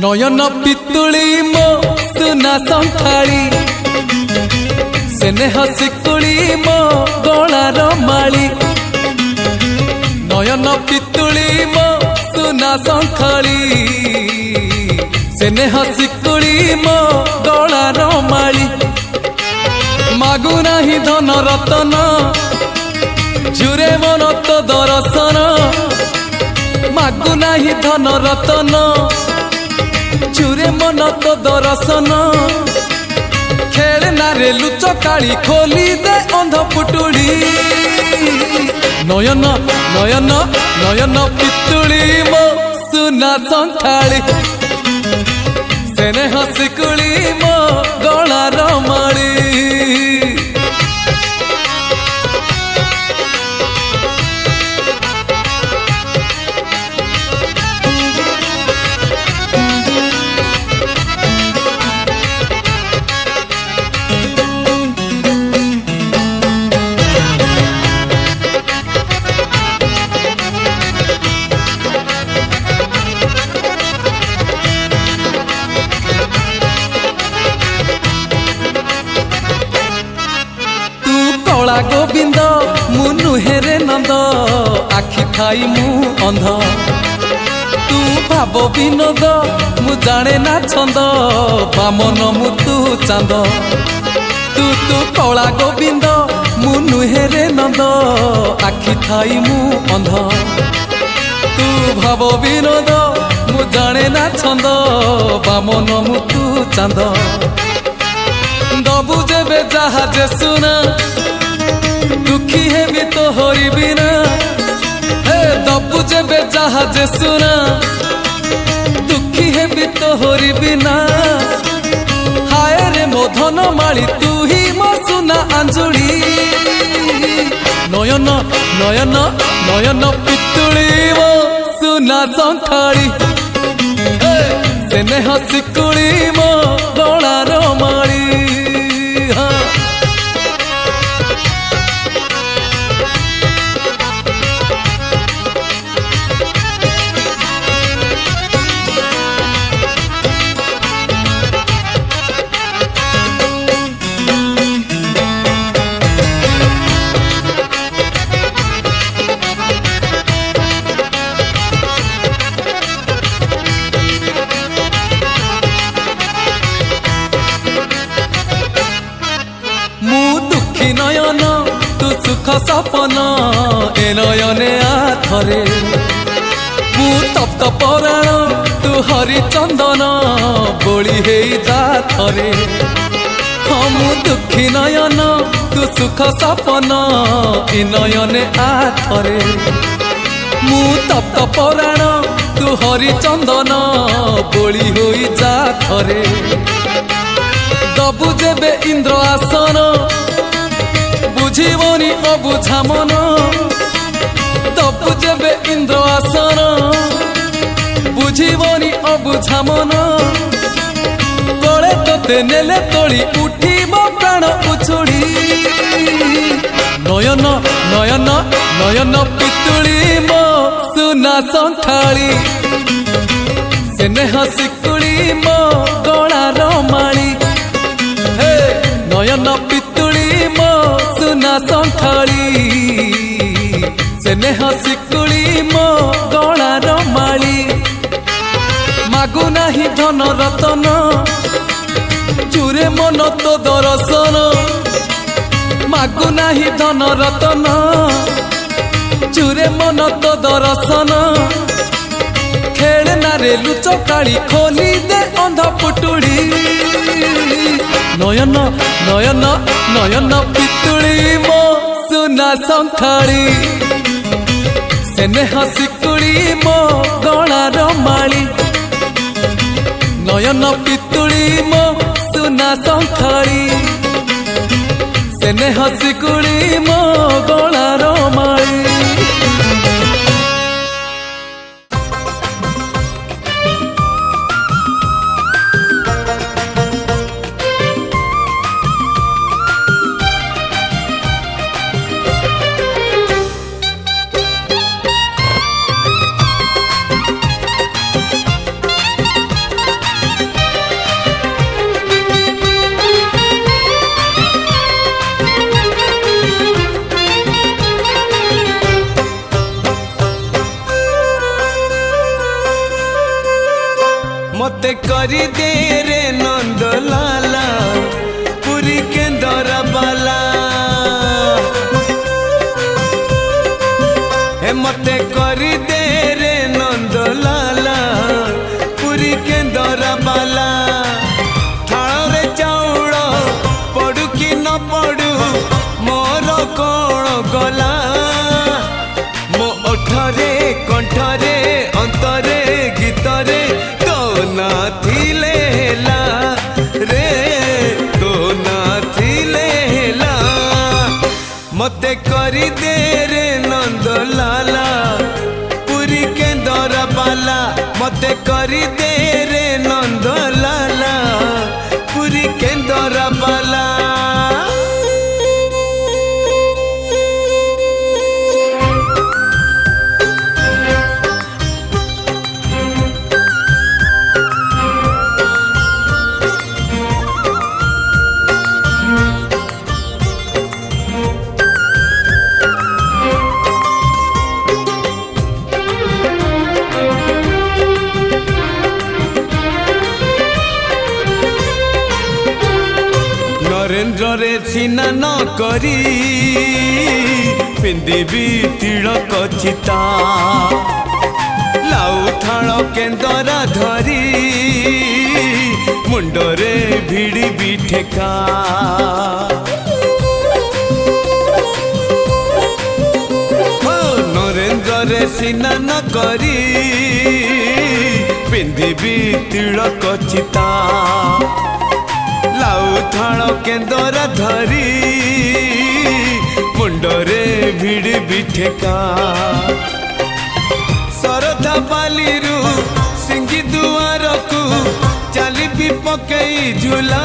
नयन पितुली मो सुना संखाड़ी स्नेह शिकुड़ी मो गलार माली नयन पितुली मो सुना संखाड़ी स्नेह शिकुड़ी मो गलार माली मागु नाही धन रतन जुरे मन तो दर्शन मागु नाही धन रतन चुरे मन तो दर्शन खेलना रे लुच काली खोली दे अंध पुटुड़ी नयन नयन नयन पितुड़ी मो सुना संखाड़ी स्नेह शिकुड़ी मो गलार माली कला गोविंद मु नुहेरे नंद आखि खाई मु अंध तू भाव विनोद मु जाने ना छंद बामन मु तू चांद तू तू कला गोविंद मु नुहेरे नंद आखि खाई मु अंध तू भाव विनोद मु जाने ना छंद बामन मु तू चांद दबु जेबे जहाजे सुना दुखी है भी तो होरी बिना हे दबु जेबे जहाजे सुना दुखी है भी तो होरी बिना हाय रे मो धन माली तू ही मो सुना अंजुली नयन नयन नयन पितुली मो सुना संखाड़ी स्नेह शिकुड़ी मो गलार माली नयन तू सुख सपन ए नयने आथरे मु तप्त पराण तू हरिचंदन बोली हे जाथरे हम दुखी नयन तू सुख सपन ए नयने आथरे मु तप्त पराण तू हरिचंदन बोली हो जाथरे दबु जेबे इंद्र आसन बुझीबनी अबुझा मन दबु जेबे इंद्र आसन बुझीबनी अबुझा मन तले तोते नेले तोली उठीब प्राण उछुड़ी नयन नयन नयन पितुड़ी मो सुना संखाड़ी स्नेह शिकुड़ी मो गलार माली हे नयन पितुड़ी मो सुना संखाड़ी स्नेह शिकुड़ी मो गलार माली मागु नाही धन रतन चुरे मन तो दर्शन मागु नाही धन रतन चुरे मन तो दर्शन खेलना रे लुच काली खोली दे अंध पुटुड़ी नयन नयन नयन पितुड़ी मो सुना संखाड़ी स्नेह शिकुड़ी मो गलार माली नयन पितुड़ी मो सुना संखाड़ी स्नेह शिकुड़ी मो गलार माली करी दे रे नंद लाला पुरी केंदर बाला हे मते करी दे रे नंद लाला पुरी केंदर बाला थाल रे चाउल पड़ू कि न पड़ू मोर कौन गला मो ओठरे कंठरे अंतरे गीतरे तो ना थिले हेला रे तो ना थिले हेला मते करी दे रे नंद लाला पुरी केंदर बाला मते करी दे रे नंद लाला पुरी केंदर बाला नरेंद्र रे सिना न करी पिंदिबी तिलक चिता लाउ थाल केंदरा धरी मुंडरे भिड़ी भी ठेका नरेंद्र रे सिना न करी पिंदिबी तिलक चिता लाउ थाल केंदरा धरी मुंडरे भिड़ी भी ठेका सरधा बालीरू सिंगी दुआर को चाली भी पकई झूला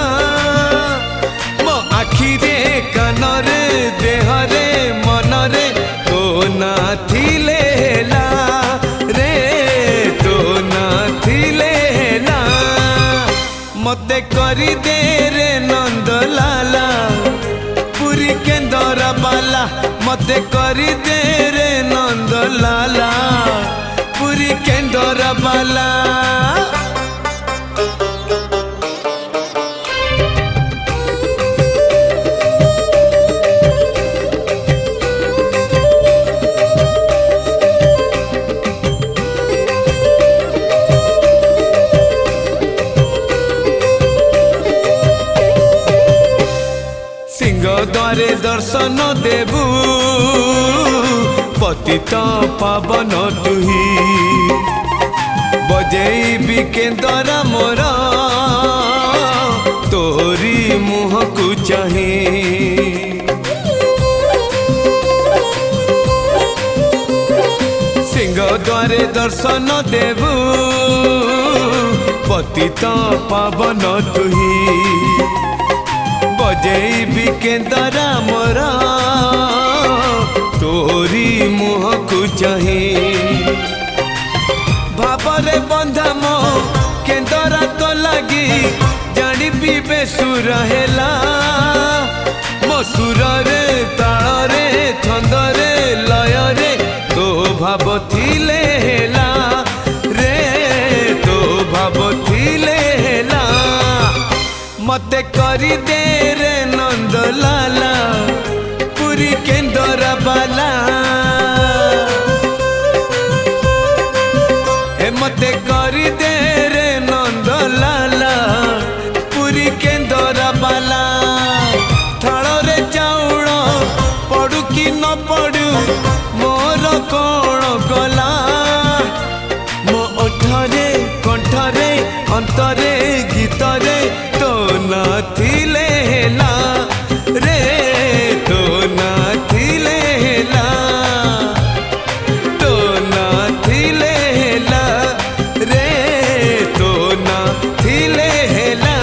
मो आखिरे कानरे देहरे मनरे तो ना थिले हेला रे तो ना थिले हेला मते करी दे रे नंद लाला पुरी केंदर बाला मते करी दे रे नंद लाला पुरी केंदर बाला द्वारे दर्शन देबू पतित पावन तुही बजेबी केंदर मोर तोरी मुह को चाहे सिंह द्वारे दर्शन देबू पतित पावन तुही बजेबी केंदरा मोर तोरी मुह को चाहे भावरे बंधा मो केंदरा तो लगी जानी भी बेसुर हेला मो सुर रे ताल रे छंद रे लय रे तो भाव थिले हेला रे तो भाव थिले हेला मते करी दे रे नंद लाला पुरी केंदर बाला हे मते करी दे रे नंद लाला पुरी केंदर बाला थाल रे चाउल पड़ू कि न पड़ू मोर कौन गला मो ओठरे कंठरे अंतरे गीतरे तो ना थिले हेला रे तो ना थिले हेला तो ना थिले हेला रे तो ना थिले हेला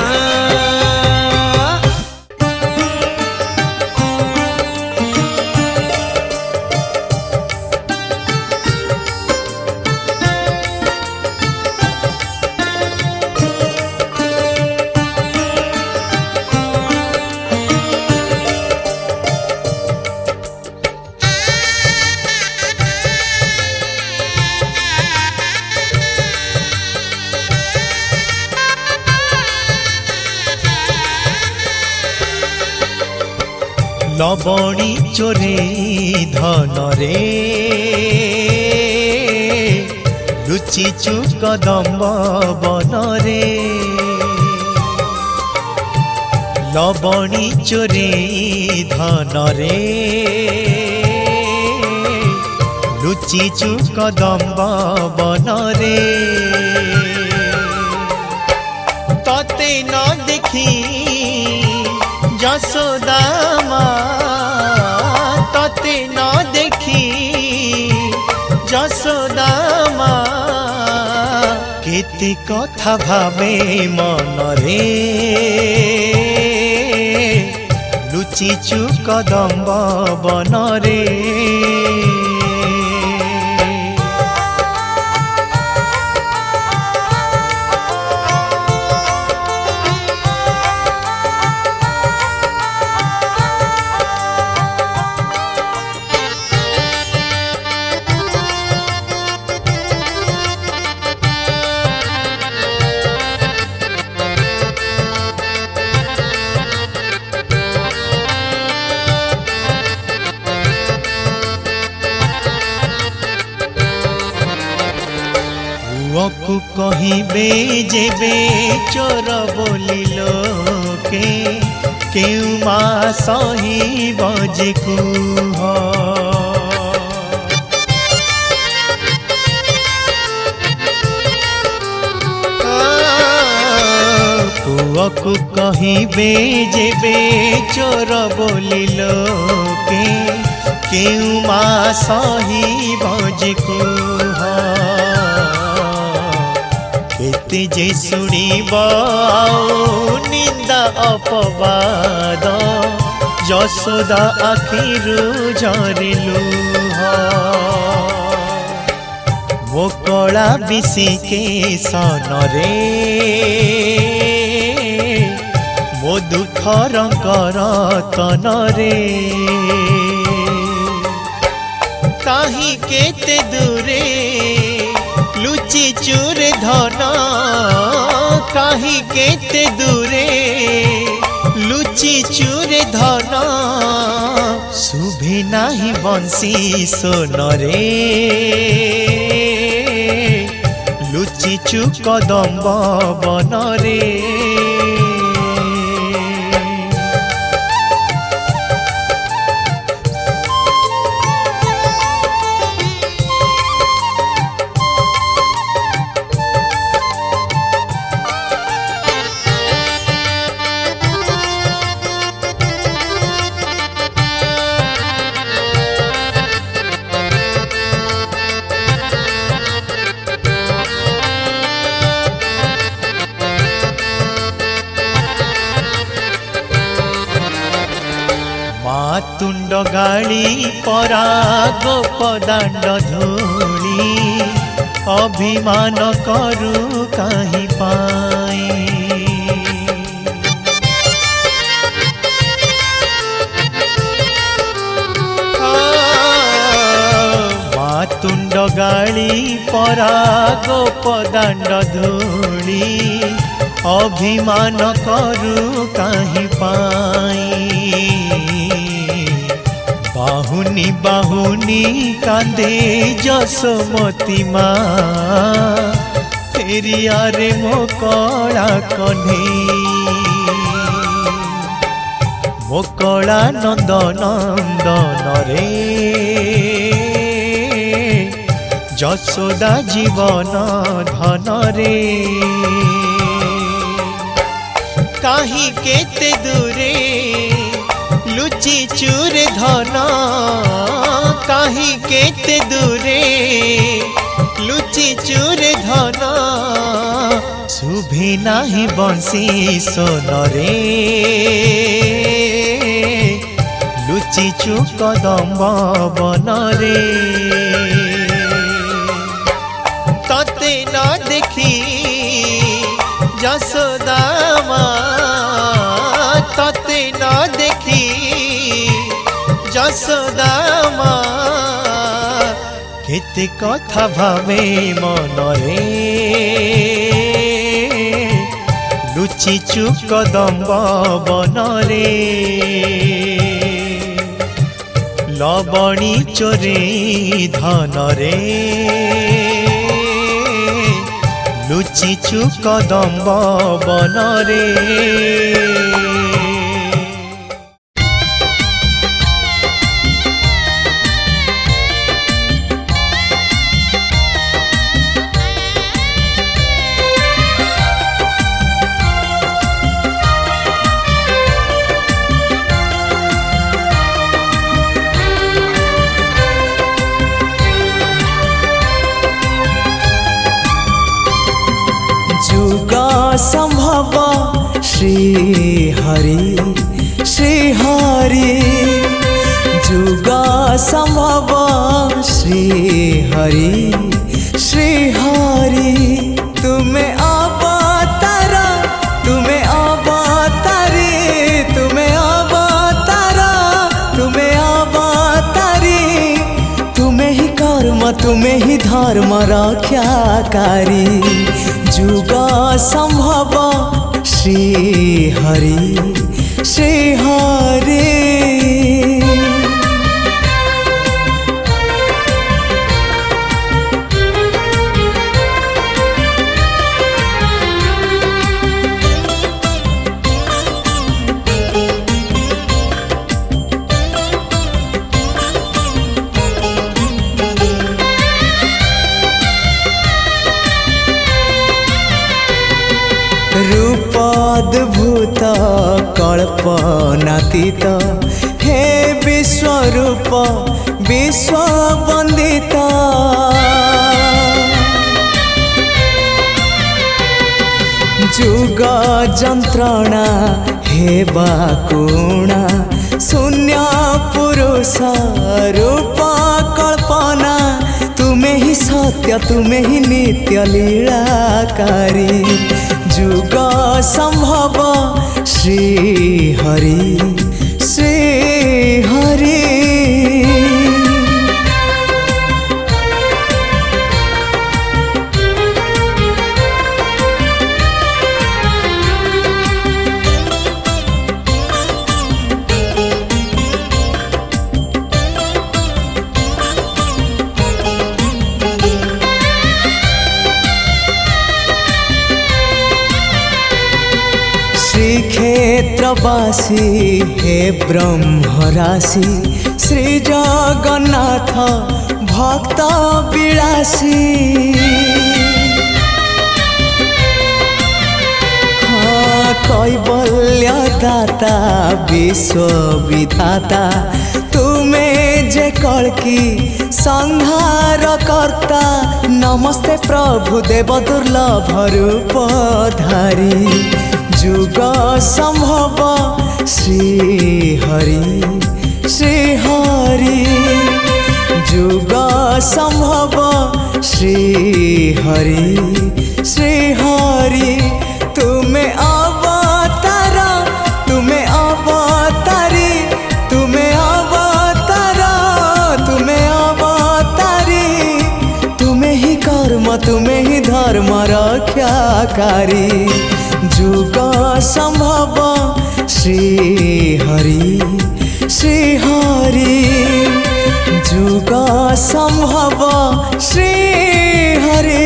ଲବଣୀ ଚୋରେଇ ଧନରେ ଲୁଚିଛୁ କଦମ୍ବ ବନରେ ଲବଣୀ ଚୋରେଇ ଧନରେ ଲୁଚିଛୁ କଦମ୍ବ ବନରେ ତତେ ନ ଦେଖି ଯଶୋଦା ମା ତତେ ନ ଦେଖି ଯଶୋଦା ମା କେତେ କଥା ଭାବେ ମନରେ ଲୁଚିଛୁ କଦମ୍ବ ବନରେ पुओकु कहिबे जेबे चोर बोली लोके केउ मा सही बजे कुह पुओकु कहिबे जेबे चोर बोली लोके केउ मा सही बजे कुह केते जे सुनिब निंदा अपवाद यशोदा आखिरु झरे लुह मो कला बिसिके सनरे मो दुख रंगर तनरे काहि केते दूरे लुचि चूर धन काहि केते दूरे लुचि चूर धन शुभे नाही बंसी सोनरे लुचि चु कदम्ब बनरे तुंड गाड़ी पराग पदांड धूली अभिमान करू कहीं पाई तुंड गाड़ी पराग पदांड धूली अभिमान करू कहीं पाई बाहुनी बाहुनी कांदे जसमती मा फेरिया रे मो कला कन्हे मो कला नंद नंदन रे यशोदा जीवन धन रे काहि केते दूरे लुचि चूर धन काहि केते दूरे लुचि चूर धन शुभे नाही बंसी सोनरे लुचि चु कदम्ब बनरे तते न देखी यशोदा मा तते न देखी यशोदा मा केते कथा भावे मनरे लुचि चु कदम्ब बनरे। ଲବଣୀ ଚୋରି ଧନରେ ଲୁଚିଛୁ କଦମ୍ବ ବନରେ। संभव श्री हरि जुग संभव श्री हरि तुम्हें अवतार तुम्हें अवतारी तुम्हें अवतार तुम्हें अवतारी तुम्हें ही कर्म तुम्हें ही धर्म रक्षाकारी जुग संभव श्री हरि रूपाद्भुत कल्पनातीत हे विश्वरूप विश्ववंदित जुग जंत्रणा हे बाकुणा शून्य पुरुष रूप कल्पना तुम्हें ही सत्य तुम्हें ही नित्य लीलाकारी जुग संभव श्री हरि क्षेत्रवासी हे ब्रह्मराशि श्री जगन्नाथ भक्त विलासी कैवल्य दाता विश्व विधाता तुम्हें जे कल्कि संहार कर्ता नमस्ते प्रभु देव दुर्लभ रूप धारी जुग संभव श्री हरि जुग संभव श्री हरि तुम्हें अवतार तुम्हें अवतारी तुम्हें अवतार तुम्हें अवतारी तुम्हें ही कर्म तुम्हें ही धर्म रक्षाकारी जुग संभव श्री हरि जुग संभव श्री हरि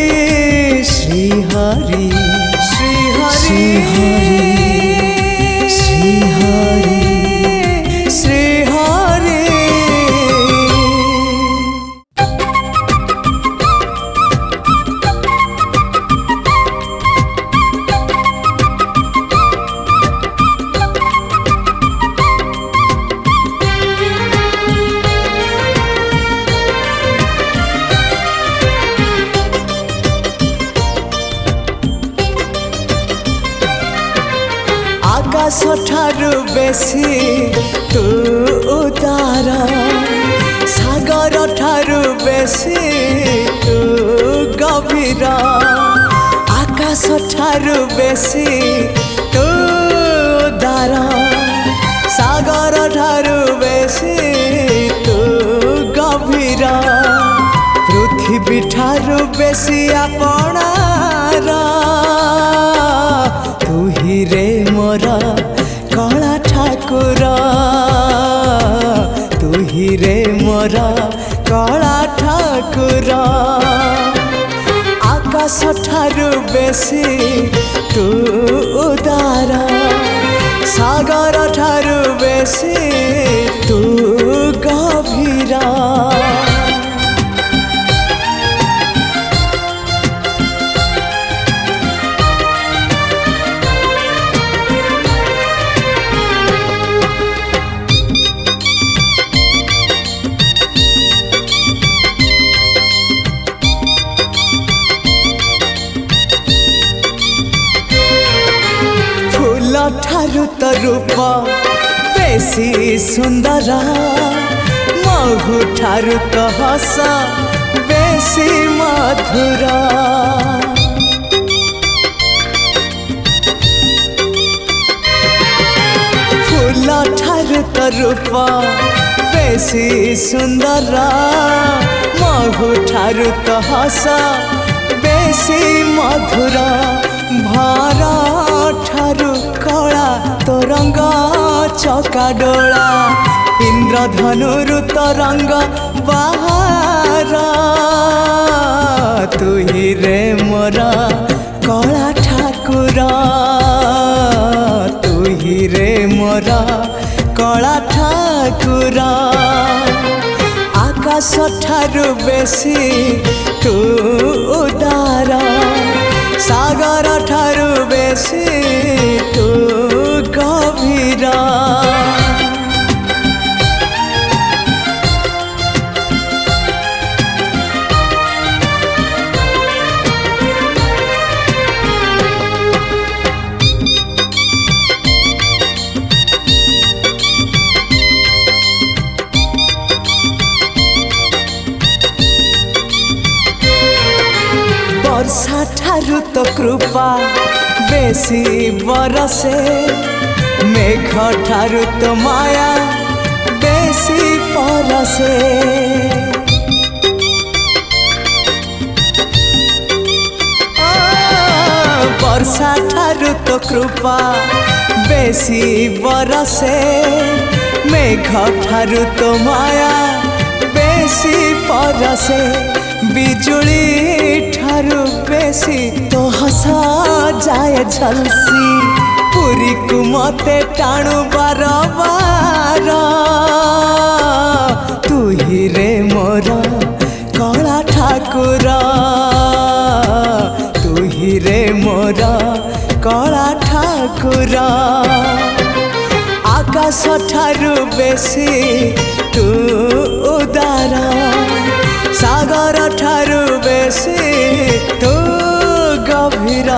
आकाश ठारू बेसी तू उदार सागर ठारू बेसी तू गभीर आकाश ठारू बेसी तू उदार सागर ठारू बेसी तू गभीर पृथ्वी ठारू बेसी आपणार तू ही रे मोर कला ठाकुर तू ही रे मोर कला ठाकुर आकाश ठारू बेसी तू उदार सागर ठारू बेसी तू गभीर ठारू तो रूप बेसी सुंदर महु ठारू तो हस बेसी मधुर फूल ठारू तो रूप बेसी सुंदर महु ठारू तो हस बेसी मधुर भर ठारू कला तरंग चका डोला इंद्रधनुरु तरंग बाहर तू ही रे मोर कला ठाकुर तू ही रे मोर कला ठाकुर आकाश ठारू बेसी तू उदार सागर ठारू बेसी तू गभीर वर्षा ठारू तो कृपा बेसी बरसे मेघ ठारू तो माया बेसी परसे वर्षा ठारू तो कृपा बेसी बरसे मेघ ठारू तो माया बेसी परसे बिजुली ठारू बेसी तो हसा जाए झलसी पूरी को मते टाणु बार बार तू ही रे मोर कला ठाकुर तू ही रे मोर कला ठाकुर आकाश ठारू बेसी तू उदार सागर ठारू बेसी तू गभीर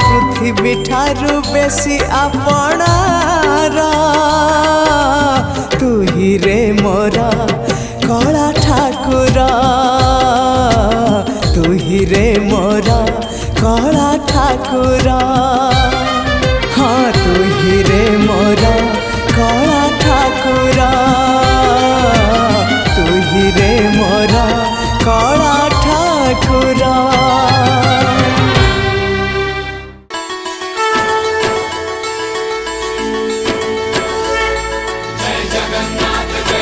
पृथ्वी ठारू बेसी आपणार तू ही रे मोर कला ठाकुर तू ही रे मोर कला ठाकुर हाँ तू ही रे मोर कला ठाकुर तू ही रे मोर कला ठाकुर जय जगन्नाथ जय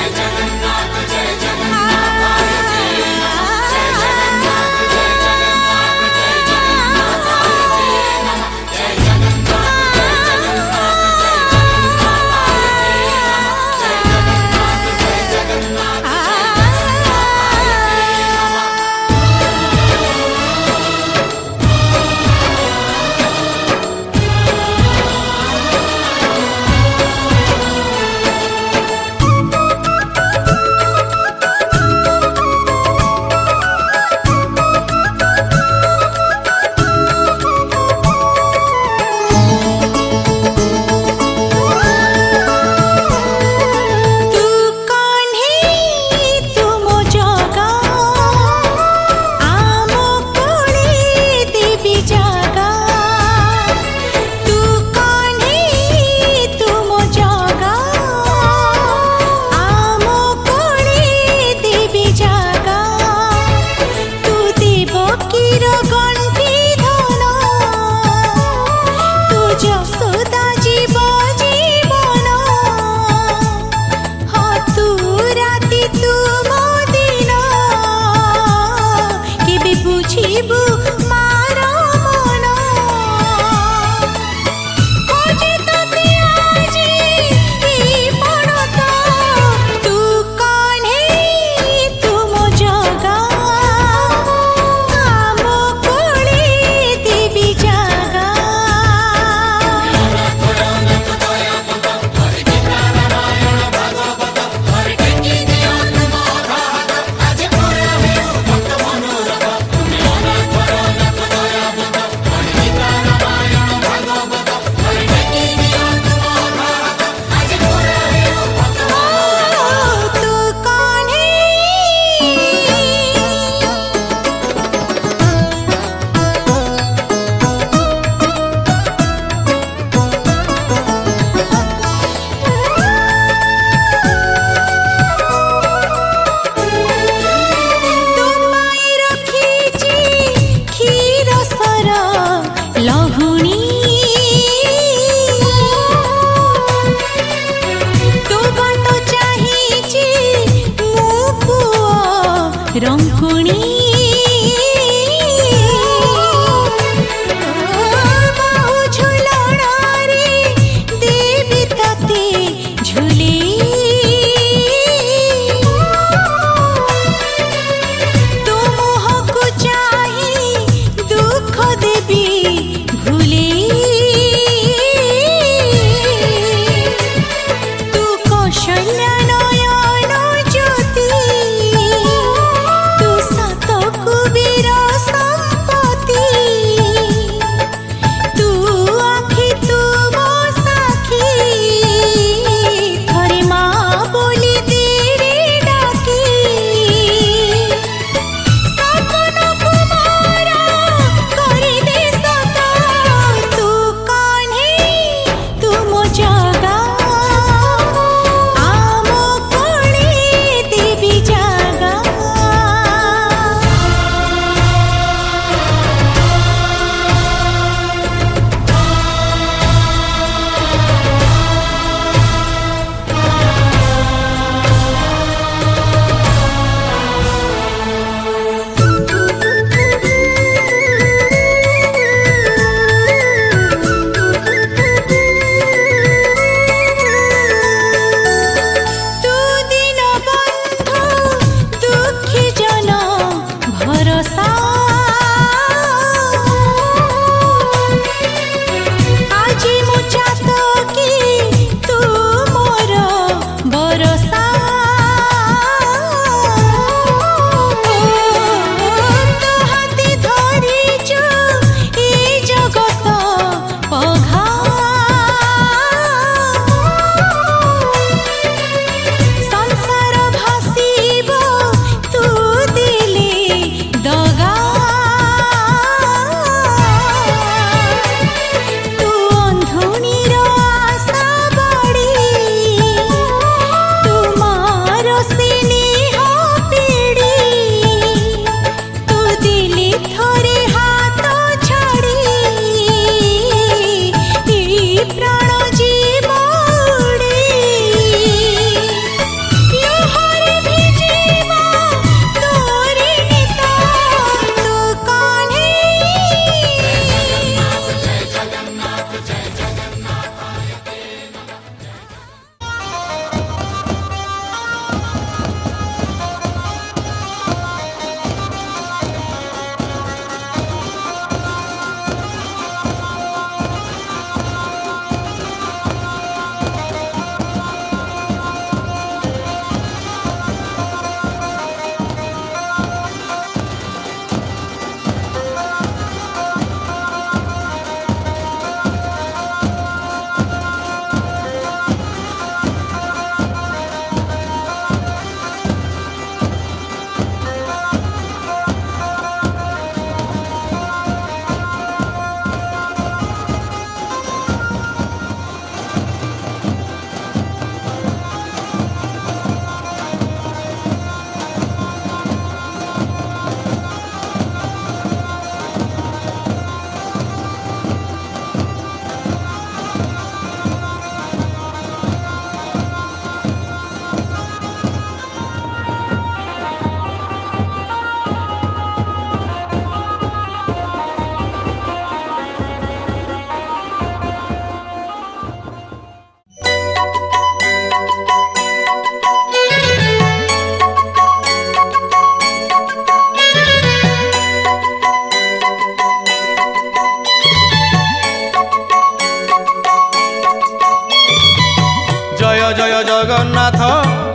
জয় জগন্নাথ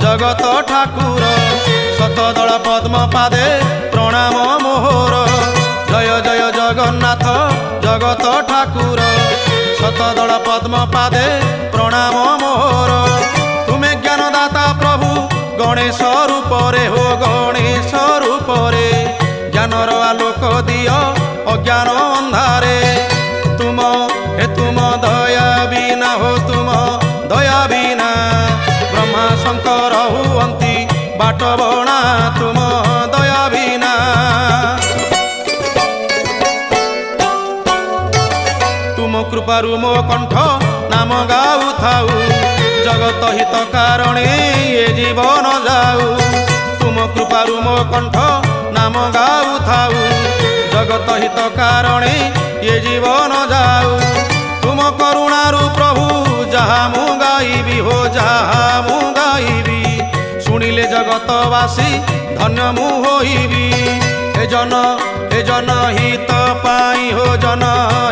জগত ঠাকুর শতদଳ পদ্ম পাদে প্রণাম মোহর জয় জয় জগন্নাথ জগত ঠাকুর শতদଳ পদ্ম পাদে প্রণাম মোহর তুমি জ্ঞানদাতা প্রভু গণেশ রূপরে হো গণেশ রূপরে জ্ঞানর আলোক দিও অজ্ঞান ଅନ୍ଧାରେ তুম দয়া বিনা হো তুম দয়া বিনা ব্রহ্মা শঙ্কর হুয়ন্তি বাট বଣା তুম দয়া বিনা তুম কৃপারু মো কণ্ঠ নাম গাউথাউ জগত হিত কারণে এ জীবন যাউ তুম কৃপারু মো কণ্ঠ নাম গাউথাউ জগত হিত কারণে এ জীবন যাউ তুম করুণারু প্রভু যাহা মু গাইবি হো যাহা মু গাইবি শুনিলে জগতবাসী ধন্য মু হইবি এ জন হিত পাই হো জন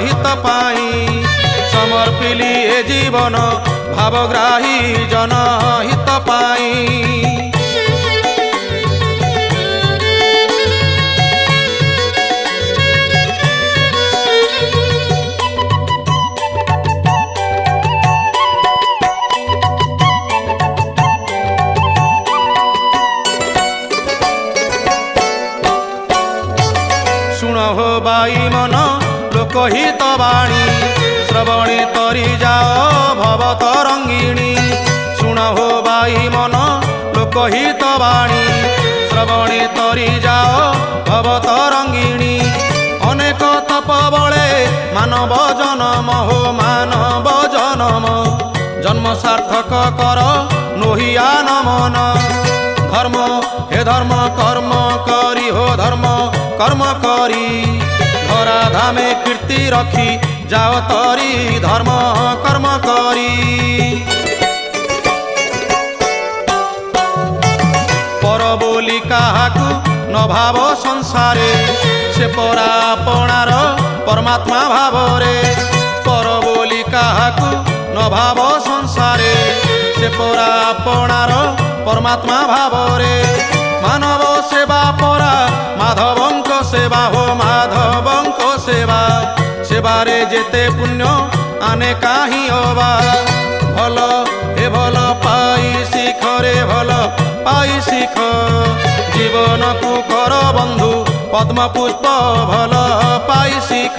হিত পাই সমর্পিলি এ জীবন ভাবগ্রাহী জন হিত পাই বাই মন লোকহিত বাণী শ্রবণে তরি যাও ভব তরঙ্গিণী শুণ হো বাই মন লোকহিত বাণী শ্রবণে তরি যাও ভব তরঙ্গিণী অনেক তপ বলে মানব জনম হো মানব জনম জন্ম সার্থক কর নহিয়া নমন ধর্ম হে ধর্ম কর্ম করি হো ধর্ম কর্ম করি ধরা ধামে কীর্তি রখি যাও তরি ধর্ম কর্ম করি পর বলি কাহাকু ন ভাব সংসারে সে পরা আপনার পরমাত্মা ভাবরে পর বলি কাহাকু ন ভাব সংসারে সে পরা আপনার পরমাত্মা ভাবরে মানব সেবা পরা মাধবঙ্ক সেবা হো মাধবঙ্ক সেবা সেবারে যেতে পুণ্য আনে কাহি অবা ভাল হে ভাল পাই শিখ রে ভাল পাই শিখ জীবনকু কর বন্ধু পদ্ম পুষ্প ভাল পাই শিখ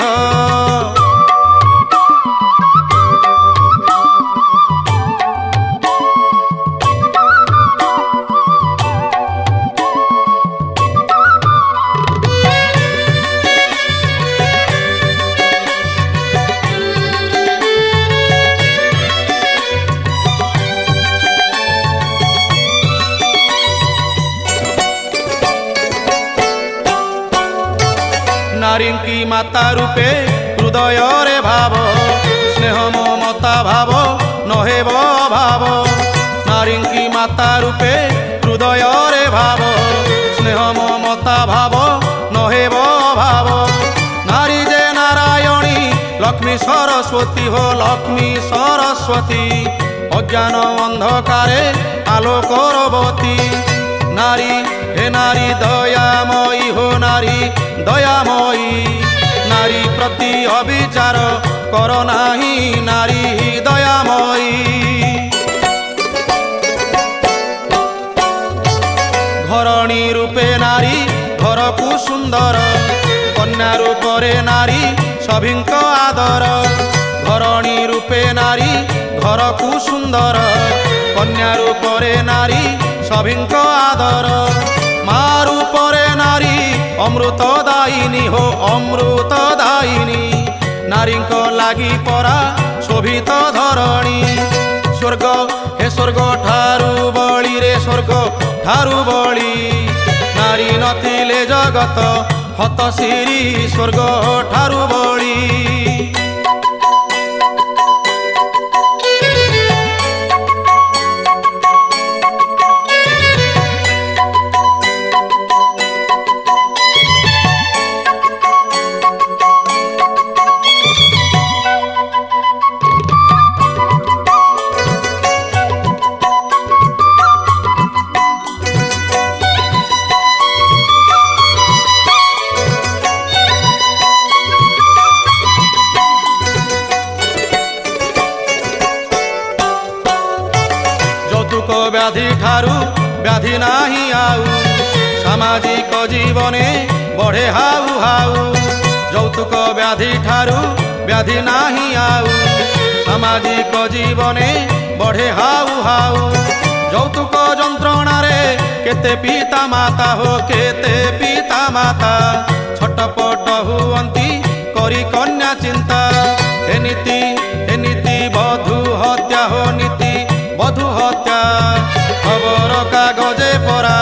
নারীঙ্কি মাতা রূপে হৃদয়রে ভাব স্নেহ মমতা ভাব নহেব ভাব নারীঙ্কি মাতা রূপে হৃদয়রে ভাব স্নেহ মমতা ভাব নহেব ভাব নারী যে নারায়ণী লক্ষ্মী সরস্বতী হো লক্ষ্মী সরস্বতী অজ্ঞান অন্ধকারে আলোকরবতী নারী হে নারী দয়াময়ী হো নারী দয়াময়ী নারী প্রতি অবিচার কর নাহি নারী দয়াময়ী ঘরণী রূপে নারী ঘরকু সুন্দর কন্যা রূপরে নারী সভিঙ্ক আদর ঘরণী রূপে নারী ঘরকু সুন্দর কন্যা রূপরে নারী সভিঙ্ক আদর মা রূপরে নারী অমৃত দায়িনী হো অমৃত দায়িনী নারীঙ্ক লাগি পরা শোভিত ধরণী স্বর্গ হে স্বর্গ ঠারু বଳି রে স্বর্গ ঠারু বଳି নারী নথিলে জগত হত শ্রী স্বর্গ ঠারু বଳି ବ୍ୟାଧି ଠାରୁ ବ୍ୟାଧି ନାହିଁ ଆଉ ସାମାଜିକ ଜୀବନେ ବଢ଼େ ହାଉ ହାଉ ଯୌତୁକ ବ୍ୟାଧି ଠାରୁ ବ୍ୟାଧି ନାହିଁ ଆଉ ସାମାଜିକ ଜୀବନେ ବଢ଼େ ହାଉ ହାଉ ଯୌତୁକ ଯନ୍ତ୍ରଣାରେ କେତେ ପିତା ମାତା ହୋ କେତେ ପିତା ମାତା ଛଟପଟ ହୁଅନ୍ତି କରି କନ୍ୟା ଚିନ୍ତା ଏନିତି ବଧୂ ହତ୍ୟା ହୋ ନୀତି ବଧୂ ହତ୍ୟା ଖବର କାଗଜେ ପରା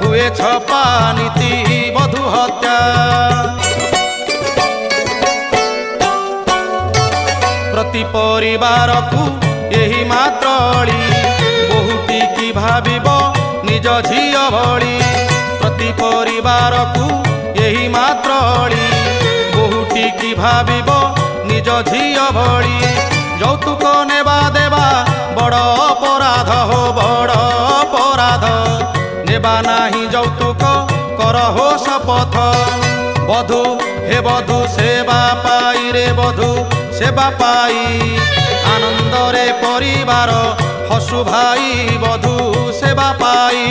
ହୁଏ ଛପା ନୀତି ବଧୂ ହତ୍ୟା ପ୍ରତି ପରିବାରକୁ ଏହି ମାତ୍ର ଅଳି ବୋହୂଟି କି ଭାବିବ ନିଜ ଝିଅ ଭଳି ପ୍ରତି ପରିବାରକୁ ଏହି ମାତ୍ର ଅଳି ବୋହୂଟି କି ଭାବିବ ନିଜ ଝିଅ ଭଳି ଯୌତୁକ ନେବା ଦେବା ବଡ଼ ଅପରାଧ ହୋ ବଡ଼ ଅପରାଧ ନେବା ନାହିଁ ଯୌତୁକ କର ହୋ ଶପଥ ବଧୂ ହେ ବଧୂ ସେବା ପାଇ ରେ ବଧୂ ସେବା ପାଇ ଆନନ୍ଦରେ ପରିବାର ହସୁ ଭାଇ ବଧୂ ସେବା ପାଇ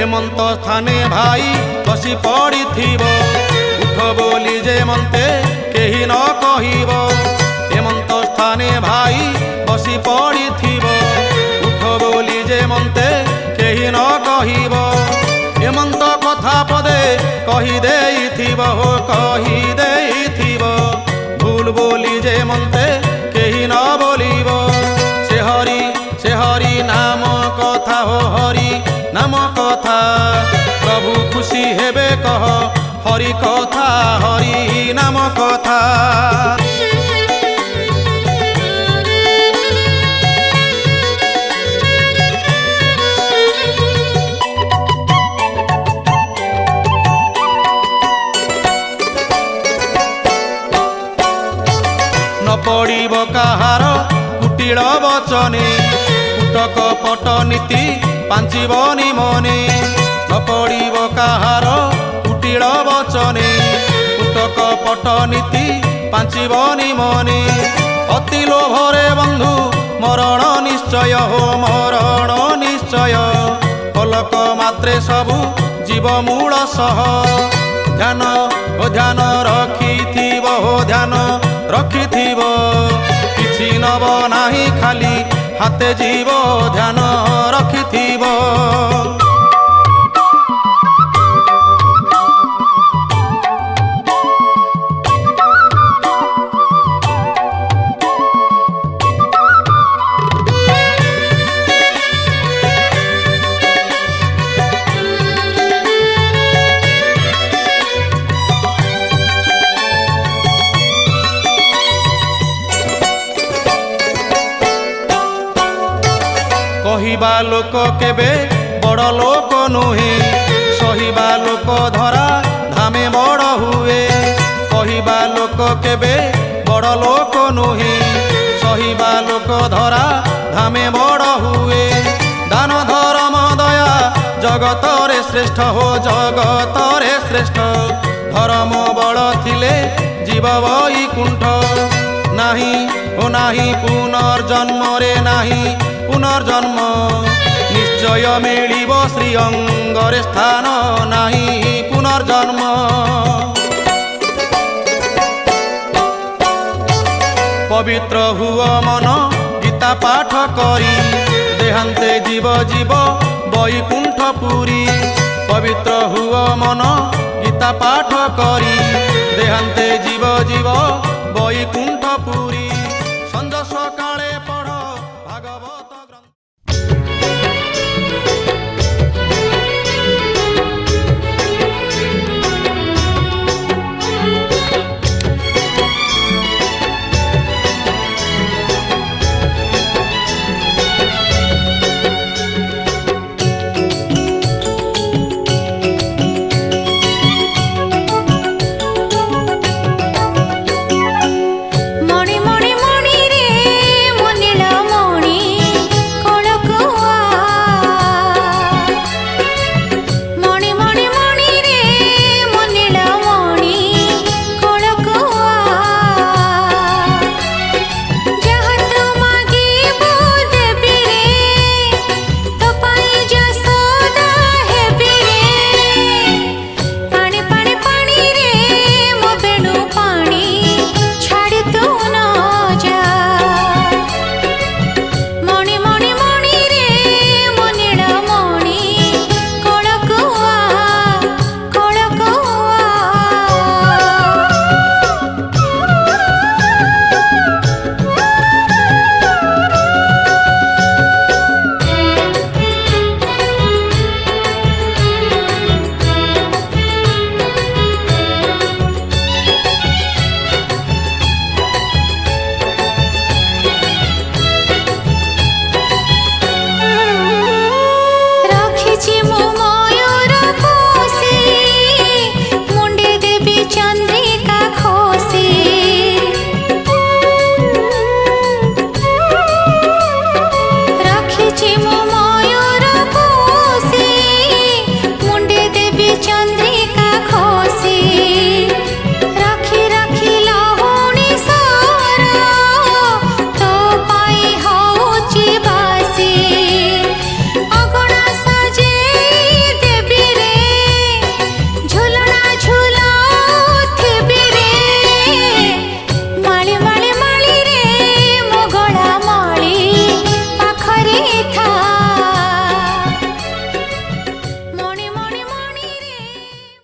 ଏମନ୍ତ ସ୍ଥାନେ ଭାଇ ବସି ପଡ଼ିଥିବ ଉଠ ବୋଲି ଯେ ମନ୍ତେ କେହି ନ କହିବ ଏମନ୍ତ ସ୍ଥାନେ ଭାଇ ବସି ପଡ଼ିଥିବ ଉଠ ବୋଲି ଯେ ମନ୍ତେ କେହି ନ କହିବ ଏମନ୍ତ କଥା ପଦେ କହି ଦେଇଥିବ ହୋ କହି ଦେଇଥିବ ଭୁଲ ବୋଲି ଯେ ମନ୍ତେ କେହି ନ ବୋଲିବ ସେ ହରି ନାମ କଥା ହୋ ହରି ନାମ କଥା ପ୍ରଭୁ ଖୁସି ହେବେ କହ ହରି କଥା ହରି ନାମ କଥା ନ ପଡ଼ିବ କାହାର କୁଟିଳ ବଚନେ କୁଟକ ପଟ ନୀତି ପାଞ୍ଚିବନି ମନେ ନ ପଡ଼ିବ କାହାର କୁଟିଳ ବଚନେ କୁଟକ ପଟ ନୀତି ପାଞ୍ଚିବନି ମନେ ଅତି ଲୋଭରେ ବନ୍ଧୁ ମରଣ ନିଶ୍ଚୟ ହୋ ମରଣ ନିଶ୍ଚୟ ପଲକ ମାତ୍ରେ ସବୁ ଜୀବ ମୂଳ ସହ ଧ୍ୟାନ ରଖିଥିବ ହୋ ଧ୍ୟାନ ରଖିଥିବ କିଛି ନବ ନାହିଁ ଖାଲି ହାତେ ଯିବ ଧ୍ୟାନ ରଖିଥିବ କହିବା ଲୋକ କେବେ ବଡ଼ ଲୋକ ନୁହେଁ ସହିବା ଲୋକ ଧରା ଧାମେ ବଡ଼ ହୁଏ କହିବା ଲୋକ କେବେ ବଡ଼ ଲୋକ ନୁହେଁ ସହିବା ଲୋକ ଧରା ଧାମେ ବଡ଼ ହୁଏ ଦାନ ଧର୍ମ ଦୟା ଜଗତରେ ଶ୍ରେଷ୍ଠ ହୋ ଜଗତରେ ଶ୍ରେଷ୍ଠ ଧର୍ମ ବଳ ଥିଲେ ଜୀବ ବୈକୁଣ୍ଠ ନାହିଁ ଓ ନାହିଁ ପୁନର୍ଜନ୍ମରେ ନାହିଁ ପୁନର୍ଜନ୍ମ ନିଶ୍ଚୟ ମିଳିବ ଶ୍ରୀଅଙ୍ଗରେ ସ୍ଥାନ ନାହିଁ ପୁନର୍ଜନ୍ମ ପବିତ୍ର ହୁଅ ମନ ଗୀତା ପାଠ କରି ଦେହାନ୍ତେ ଯିବ ବୈକୁଣ୍ଠ ପୁରୀ ପବିତ୍ର ହୁଅ ମନ ଗୀତା ପାଠ କରି ଦେହାନ୍ତେ ଯିବ